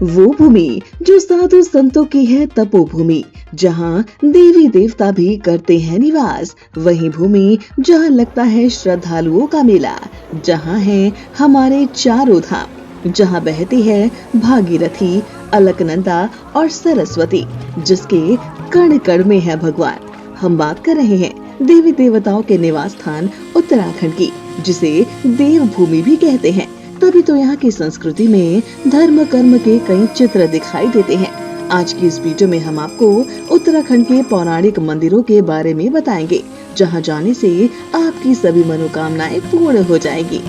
वो भूमि जो साधु संतों की है तपोभूमि, जहाँ देवी देवता भी करते हैं निवास। वही भूमि जहाँ लगता है श्रद्धालुओं का मेला, जहाँ है हमारे चारों धाम, जहाँ बहती है भागीरथी, अलकनंदा और सरस्वती, जिसके कण कण में है भगवान। हम बात कर रहे हैं देवी देवताओं के निवास स्थान उत्तराखंड की, जिसे देवभूमि भी कहते हैं। तभी तो यहाँ की संस्कृति में धर्म कर्म के कई चित्र दिखाई देते हैं। आज की इस वीडियो में हम आपको उत्तराखंड के पौराणिक मंदिरों के बारे में बताएंगे, जहाँ जाने से आपकी सभी मनोकामनाएं पूर्ण हो जाएगी।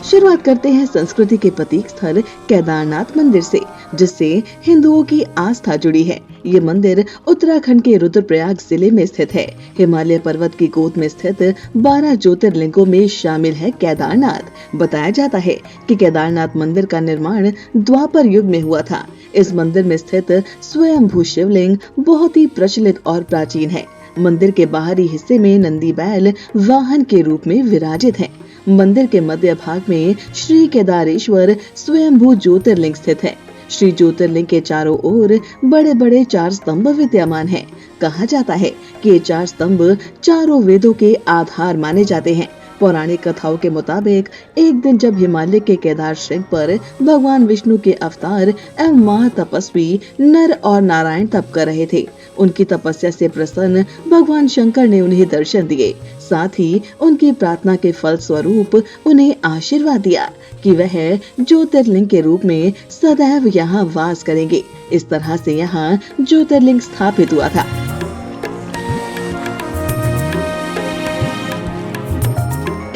शुरुआत करते हैं संस्कृति के प्रतीक स्थल केदारनाथ मंदिर से, जिससे हिंदुओं की आस्था जुड़ी है। ये मंदिर उत्तराखंड के रुद्रप्रयाग जिले में स्थित है। हिमालय पर्वत की गोद में स्थित 12 ज्योतिर्लिंगों में शामिल है केदारनाथ। बताया जाता है कि केदारनाथ मंदिर का निर्माण द्वापर युग में हुआ था। इस मंदिर में स्थित स्वयंभू शिवलिंग बहुत ही प्रचलित और प्राचीन है। मंदिर के बाहरी हिस्से में नंदी बैल वाहन के रूप में विराजित है। मंदिर के मध्य भाग में श्री केदारेश्वर स्वयंभू ज्योतिर्लिंग स्थित है। श्री ज्योतिर्लिंग के चारों ओर बड़े बड़े 4 स्तंभ विद्यमान हैं। कहा जाता है कि ये 4 स्तंभ चारों वेदों के आधार माने जाते हैं। पौराणिक कथाओं के मुताबिक एक दिन जब हिमालय के केदार श्रृंग पर भगवान विष्णु के अवतार एवं महातपस्वी नर और नारायण तप कर रहे थे, उनकी तपस्या से प्रसन्न भगवान शंकर ने उन्हें दर्शन दिए। साथ ही उनकी प्रार्थना के फल स्वरूप उन्हें आशीर्वाद दिया कि वह ज्योतिर्लिंग के रूप में सदैव यहाँ वास करेंगे। इस तरह से यहाँ ज्योतिर्लिंग स्थापित हुआ था।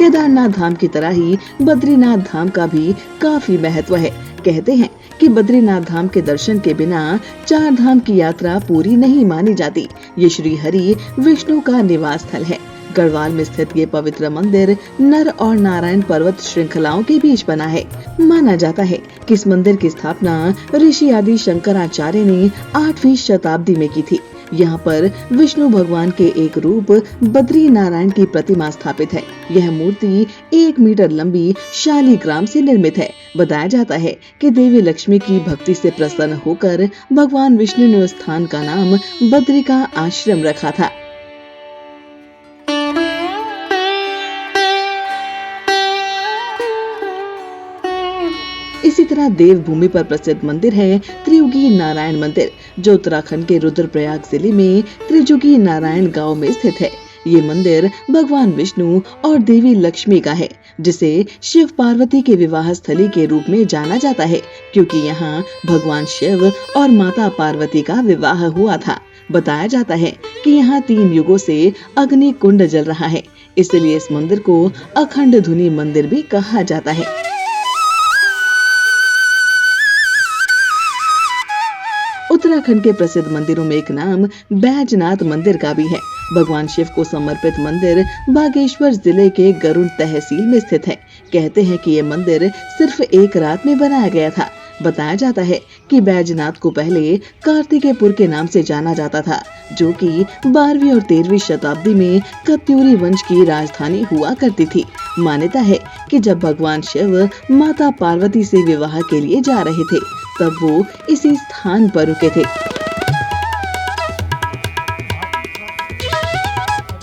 केदारनाथ धाम की तरह ही बद्रीनाथ धाम का भी काफी महत्व है। कहते हैं कि बद्रीनाथ धाम के दर्शन के बिना 4 धाम की यात्रा पूरी नहीं मानी जाती। ये श्री हरि विष्णु का निवास स्थल है। गढ़वाल में स्थित ये पवित्र मंदिर नर और नारायण पर्वत श्रृंखलाओं के बीच बना है। माना जाता है कि इस मंदिर की स्थापना ऋषि आदि शंकराचार्य ने 8वीं शताब्दी में की थी। यहाँ पर विष्णु भगवान के एक रूप बद्री नारायण की प्रतिमा स्थापित है। यह मूर्ति 1 मीटर लंबी शालिग्राम से निर्मित है। बताया जाता है कि देवी लक्ष्मी की भक्ति से प्रसन्न होकर भगवान विष्णु ने उस स्थान का नाम बद्री का आश्रम रखा था। इसी तरह देवभूमि पर प्रसिद्ध मंदिर है त्रियुगी नारायण मंदिर, जो उत्तराखंड के रुद्रप्रयाग जिले में त्रिजुगी नारायण गांव में स्थित है। ये मंदिर भगवान विष्णु और देवी लक्ष्मी का है, जिसे शिव पार्वती के विवाह स्थली के रूप में जाना जाता है, क्योंकि यहाँ भगवान शिव और माता पार्वती का विवाह हुआ था। बताया जाता है कि यहाँ 3 युगों से अग्नि कुंड जल रहा है, इसलिए इस मंदिर को अखंड धुनी मंदिर भी कहा जाता है। उत्तराखंड के प्रसिद्ध मंदिरों में एक नाम बैजनाथ मंदिर का भी है। भगवान शिव को समर्पित मंदिर बागेश्वर जिले के गरुड़ तहसील में स्थित है। कहते हैं कि ये मंदिर सिर्फ 1 रात में बनाया गया था। बताया जाता है कि बैजनाथ को पहले कार्तिकेयपुर के नाम से जाना जाता था, जो कि 12वीं और 13वीं शताब्दी में कत्यूरी वंश की राजधानी हुआ करती थी। मान्यता है कि जब भगवान शिव माता पार्वती से विवाह के लिए जा रहे थे, तब वो इसी स्थान पर रुके थे।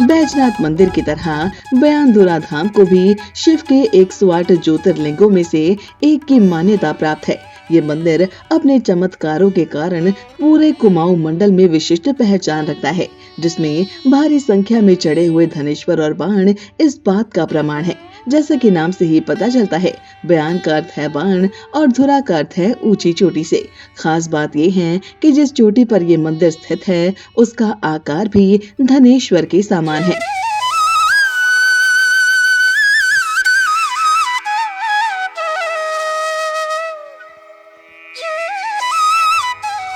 बैजनाथ मंदिर की तरह बयानदुरा धाम को भी शिव के 108 ज्योतिर्लिंगों में से एक की मान्यता प्राप्त है। ये मंदिर अपने चमत्कारों के कारण पूरे कुमाऊं मंडल में विशिष्ट पहचान रखता है, जिसमें भारी संख्या में चढ़े हुए धनेश्वर और बाण इस बात का प्रमाण है। जैसे कि नाम से ही पता चलता है, बयान का अर्थ है बाण और धुरा का अर्थ है ऊंची चोटी से। खास बात ये है कि जिस चोटी पर ये मंदिर स्थित है, उसका आकार भी धनेश्वर के समान है।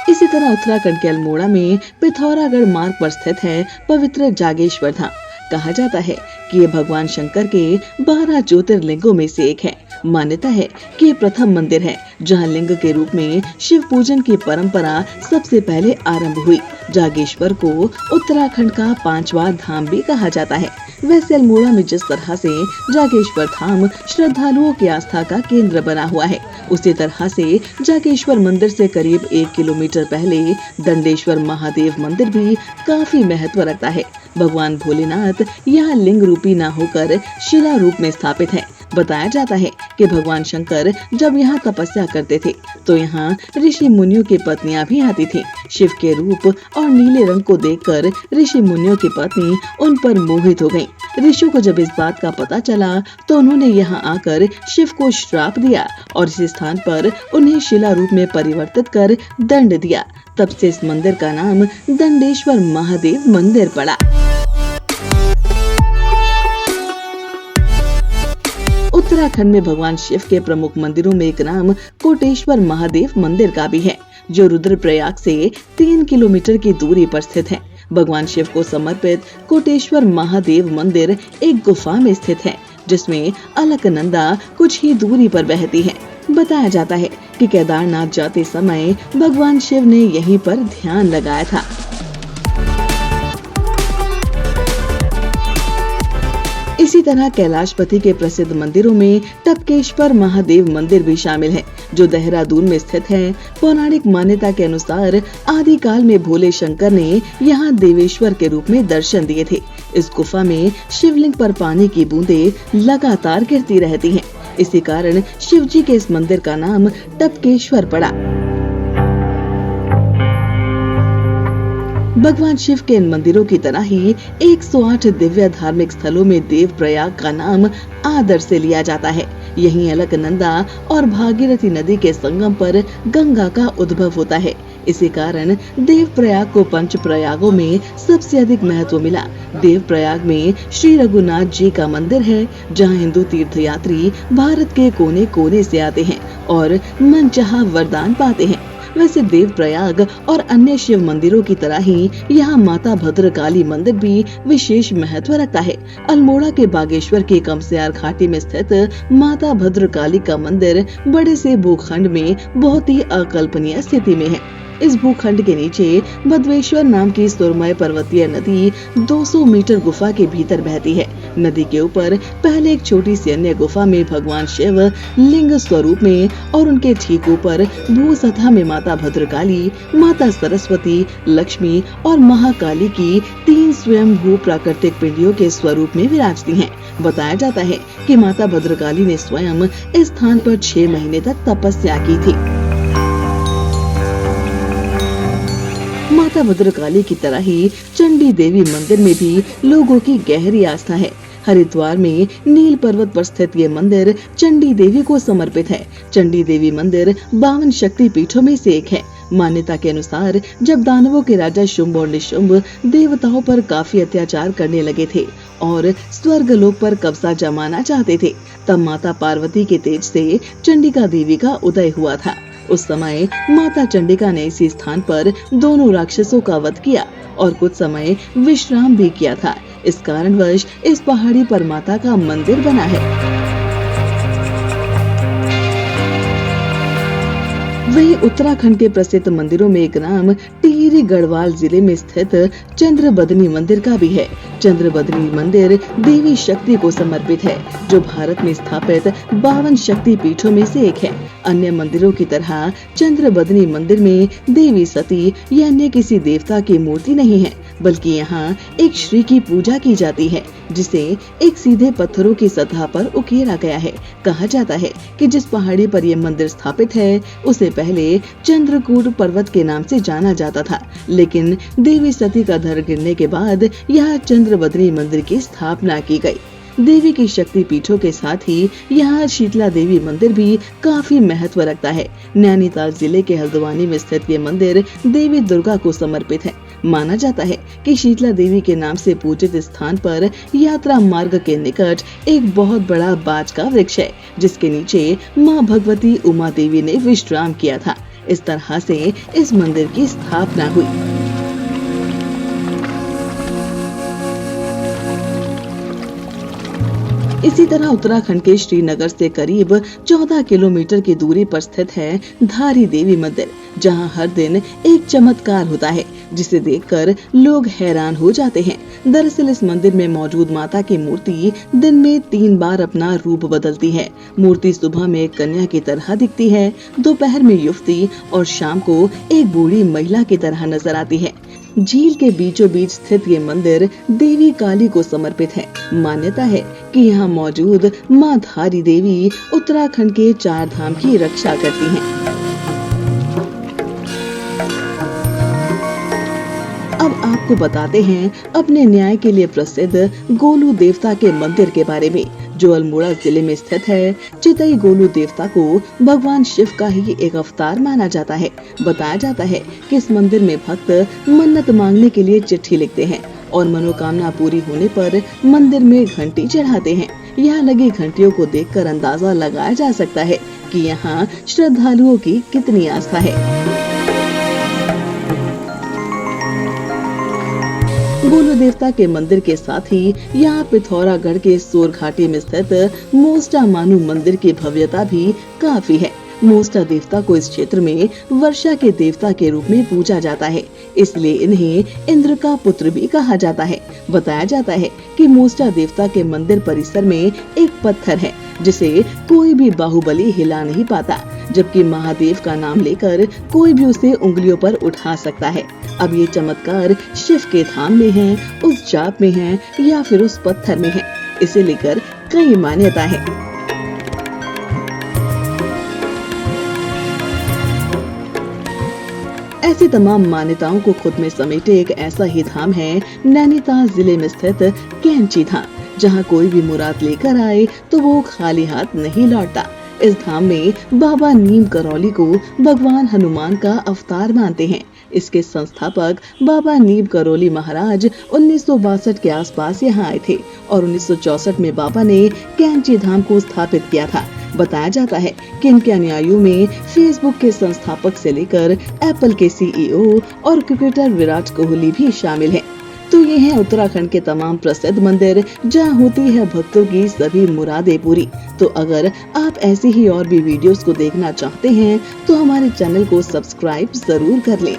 इसी तरह उत्तराखंड के अल्मोड़ा में पिथौरागढ़ मार्ग पर स्थित है पवित्र जागेश्वर धाम। कहा जाता है कि ये भगवान शंकर के 12 ज्योतिर्लिंगों में से एक है। मान्यता है कि ये प्रथम मंदिर है जहां लिंग के रूप में शिव पूजन की परंपरा सबसे पहले आरंभ हुई। जागेश्वर को उत्तराखंड का 5वां धाम भी कहा जाता है। वैसे अल्मोड़ा में जिस तरह से जागेश्वर धाम श्रद्धालुओं की आस्था का केंद्र बना हुआ है, उसी तरह से जागेश्वर मंदिर से करीब 1 किलोमीटर पहले दंडेश्वर महादेव मंदिर भी काफी महत्व रखता है। भगवान भोलेनाथ यहाँ लिंग रूपी न होकर शिला रूप में स्थापित है। बताया जाता है कि भगवान शंकर जब यहाँ तपस्या करते थे तो यहाँ ऋषि मुनियों की पत्नियां भी आती थीं। शिव के रूप और नीले रंग को देखकर ऋषि मुनियों की पत्नी उन पर मोहित हो गईं। ऋषियों को जब इस बात का पता चला तो उन्होंने यहाँ आकर शिव को श्राप दिया और इस स्थान पर उन्हें शिला रूप में परिवर्तित कर दंड दिया। तब से इस मंदिर का नाम दंडेश्वर महादेव मंदिर पड़ा। उत्तराखंड में भगवान शिव के प्रमुख मंदिरों में एक नाम कोटेश्वर महादेव मंदिर का भी है, जो रुद्रप्रयाग से 3 किलोमीटर की दूरी पर स्थित है। भगवान शिव को समर्पित कोटेश्वर महादेव मंदिर एक गुफा में स्थित है, जिसमें अलकनंदा कुछ ही दूरी पर बहती है। बताया जाता है कि केदारनाथ जाते समय भगवान शिव ने यहीं पर ध्यान लगाया था। इसी तरह कैलाशपति के प्रसिद्ध मंदिरों में टपकेश्वर महादेव मंदिर भी शामिल है, जो देहरादून में स्थित है। पौराणिक मान्यता के अनुसार आदिकाल में भोले शंकर ने यहाँ देवेश्वर के रूप में दर्शन दिए थे। इस गुफा में शिवलिंग पर पानी की बूंदें लगातार गिरती रहती हैं। इसी कारण शिव जी के इस मंदिर का नाम टपकेश्वर पड़ा। भगवान शिव के इन मंदिरों की तरह ही 108 दिव्य धार्मिक स्थलों में देवप्रयाग का नाम आदर से लिया जाता है। यहीं अलकनंदा और भागीरथी नदी के संगम पर गंगा का उद्भव होता है। इसी कारण देवप्रयाग को पंच प्रयागों में सबसे अधिक महत्व मिला। देवप्रयाग में श्री रघुनाथ जी का मंदिर है, जहां हिंदू तीर्थयात्री भारत के कोने कोने से आते हैं और मनचाहा वरदान पाते हैं। वैसे देवप्रयाग और अन्य शिव मंदिरों की तरह ही यहाँ माता भद्रकाली मंदिर भी विशेष महत्व रखता है। अल्मोड़ा के बागेश्वर के कमसियार घाटी में स्थित माता भद्रकाली का मंदिर बड़े से भूखंड में बहुत ही अकल्पनीय स्थिति में है। इस भूखंड के नीचे भद्रेश्वर नाम की सुरमय पर्वतीय नदी 200 मीटर गुफा के भीतर बहती है। नदी के ऊपर पहले एक छोटी सी अन्य गुफा में भगवान शिव लिंग स्वरूप में और उनके ठीक ऊपर भू सतह में माता भद्रकाली, माता सरस्वती, लक्ष्मी और महाकाली की 3 स्वयंभू प्राकृतिक पिंडियों के स्वरूप में विराजती हैं। बताया जाता है कि माता भद्रकाली ने स्वयं इस स्थान पर 6 महीने तक तपस्या की थी। माता भद्रकाली की तरह ही चंडी देवी मंदिर में भी लोगों की गहरी आस्था है। हरिद्वार में नील पर्वत पर स्थित ये मंदिर चंडी देवी को समर्पित है। चंडी देवी मंदिर 52 शक्ति पीठों में से एक है। मान्यता के अनुसार जब दानवों के राजा शुंभ और निशुंभ देवताओं पर काफी अत्याचार करने लगे थे और स्वर्ग लोक पर कब्जा जमाना चाहते थे, तब माता पार्वती के तेज से चंडिका देवी का उदय हुआ था। उस समय माता चंडिका ने इसी स्थान पर दोनों राक्षसों का वध किया और कुछ समय विश्राम भी किया था। इस कारणवश इस पहाड़ी पर माता का मंदिर बना है। वहीं उत्तराखंड के प्रसिद्ध मंदिरों में एक नाम टिहरी गढ़वाल जिले में स्थित चंद्रबदनी मंदिर का भी है। चंद्रबदनी मंदिर देवी शक्ति को समर्पित है, जो भारत में स्थापित 52 शक्ति पीठों में से एक है। अन्य मंदिरों की तरह चंद्रबदनी मंदिर में देवी सती या अन्य किसी देवता की मूर्ति नहीं है, बल्कि यहाँ एक श्री की पूजा की जाती है, जिसे एक सीधे पत्थरों की सतह पर उकेरा गया है। कहा जाता है कि जिस पहाड़ी पर यह मंदिर स्थापित है, उसे पहले चंद्रकूट पर्वत के नाम से जाना जाता था, लेकिन देवी सती का धड़ गिरने के बाद यहाँ चंद्रबदनी मंदिर की स्थापना की गई। देवी की शक्ति पीठों के साथ ही यहाँ शीतला देवी मंदिर भी काफी महत्व रखता है। नैनीताल जिले के हल्द्वानी में स्थित ये मंदिर देवी दुर्गा को समर्पित है। माना जाता है कि शीतला देवी के नाम से पूजित स्थान पर यात्रा मार्ग के निकट एक बहुत बड़ा बाज का वृक्ष है, जिसके नीचे माँ भगवती उमा देवी ने विश्राम किया था। इस तरह से इस मंदिर की स्थापना हुई। इसी तरह उत्तराखंड के श्रीनगर से करीब 14 किलोमीटर की दूरी पर स्थित है धारी देवी मंदिर, जहां हर दिन एक चमत्कार होता है जिसे देखकर लोग हैरान हो जाते हैं। दरअसल इस मंदिर में मौजूद माता की मूर्ति दिन में 3 बार अपना रूप बदलती है। मूर्ति सुबह में एक कन्या की तरह दिखती है, दोपहर में युवती और शाम को एक बूढ़ी महिला की तरह नजर आती है। झील के बीचों बीच स्थित ये मंदिर देवी काली को समर्पित है। मान्यता है कि यहाँ मौजूद माँ धारी देवी उत्तराखंड के 4 धाम की रक्षा करती हैं। अब आपको बताते हैं अपने न्याय के लिए प्रसिद्ध गोलू देवता के मंदिर के बारे में, जो अल्मोड़ा जिले में स्थित है। चितई गोलू देवता को भगवान शिव का ही एक अवतार माना जाता है। बताया जाता है कि इस मंदिर में भक्त मन्नत मांगने के लिए चिट्ठी लिखते हैं और मनोकामना पूरी होने पर मंदिर में घंटी चढ़ाते हैं। यहाँ लगी घंटियों को देखकर अंदाजा लगाया जा सकता है कि यहाँ श्रद्धालुओं की कितनी आस्था है। गोलू देवता के मंदिर के साथ ही यहाँ पिथौरागढ़ के सोर घाटी में स्थित मोस्टा मानू मंदिर की भव्यता भी काफी है। मोस्टा देवता को इस क्षेत्र में वर्षा के देवता के रूप में पूजा जाता है, इसलिए इन्हें इंद्र का पुत्र भी कहा जाता है। बताया जाता है कि मोस्टा देवता के मंदिर परिसर में एक पत्थर है जिसे कोई भी बाहुबली हिला नहीं पाता, जबकि महादेव का नाम लेकर कोई भी उसे उंगलियों पर उठा सकता है। अब ये चमत्कार शिव के धाम में है, उस जाप में है या फिर उस पत्थर में है, इसे लेकर कई मान्यता है। ऐसी तमाम मान्यताओं को खुद में समेटे एक ऐसा ही धाम है नैनीताल जिले में स्थित कैंची धाम, जहां कोई भी मुराद लेकर आए तो वो खाली हाथ नहीं लौटता। इस धाम में बाबा नीम करौली को भगवान हनुमान का अवतार मानते हैं। इसके संस्थापक बाबा नीम करौली महाराज 1962 के आसपास यहाँ आए थे और 1964 में बाबा ने कैंची धाम को स्थापित किया था। बताया जाता है कि इनके अनुयायियों में फेसबुक के संस्थापक से लेकर एप्पल के सीईओ और क्रिकेटर विराट कोहली भी शामिल हैं। तो ये हैं उत्तराखंड के तमाम प्रसिद्ध मंदिर जहां होती है भक्तों की सभी मुरादें पूरी। तो अगर आप ऐसी ही और भी वीडियोस को देखना चाहते हैं तो हमारे चैनल को सब्सक्राइब जरूर कर लें।